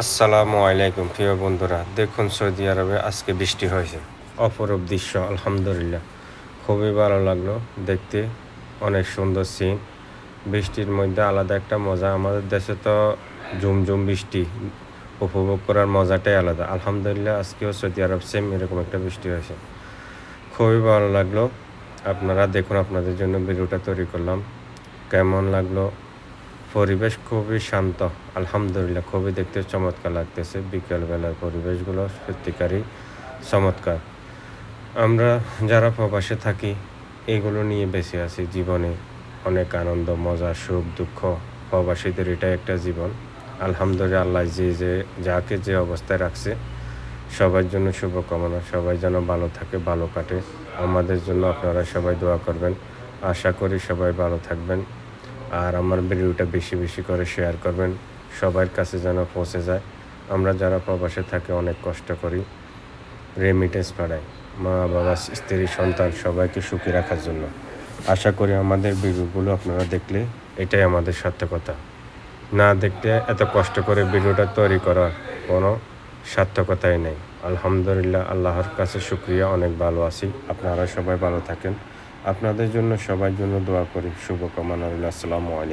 আসসালামু আলাইকুম প্রিয় বন্ধুরা, দেখুন সৌদি আরবে আজকে বৃষ্টি হয়েছে। অপরূপ দৃশ্য, আলহামদুলিল্লাহ। খুবই ভালো লাগলো দেখতে, অনেক সুন্দর সিন। বৃষ্টির মধ্যে আলাদা একটা মজা। আমাদের দেশে তো ঝুমঝুম বৃষ্টি উপভোগ করার মজাটাই আলাদা। আলহামদুলিল্লাহ আজকেও সৌদি আরব সেম এরকম একটা বৃষ্টি হয়েছে। খুবই ভালো লাগলো। আপনারা দেখুন, আপনাদের জন্য ভিডিওটা তৈরি করলাম। কেমন লাগলো? পরিবেশ খুবই শান্ত, আলহামদুলিল্লাহ। খুবই দেখতে চমৎকার লাগতেছে। বিকেলবেলার পরিবেশগুলো সত্যিকারই চমৎকার। আমরা যারা প্রবাসে থাকি, এগুলো নিয়ে বেঁচে আছি। জীবনে অনেক আনন্দ, মজা, সুখ, দুঃখ। প্রবাসীদের এটাই একটা জীবন। আলহামদুলিল্লাহ, আল্লাহ যে যাকে যে অবস্থায় রাখছে, সবার জন্য শুভকামনা। সবাই যেন ভালো থাকে, ভালো কাটে। আমাদের জন্য আপনারা সবাই দোয়া করবেন। আশা করি সবাই ভালো থাকবেন। আর আমার ভিডিওটা বেশি বেশি করে শেয়ার করবেন, সবার কাছে যেন পৌঁছে যায়। আমরা যারা প্রবাসে থাকি অনেক কষ্ট করি, রেমিটেন্স পাঠাই মা বাবা, স্ত্রী, সন্তান সবাইকে সুখী রাখার জন্য। আশা করি আমাদের ভিডিওগুলো আপনারা দেখলে এটাই আমাদের সার্থকতা। না দেখতে এত কষ্ট করে ভিডিওটা তৈরি করার কোনো সার্থকতাই নেই। আলহামদুলিল্লাহ, আল্লাহর কাছে শুকরিয়া, অনেক ভালো আছি। আপনারা সবাই ভালো থাকেন। আপনাদের জন্য সবার জন্য দোয়া করি, শুভকামনা রইল। আসসালামু আলাইকুম।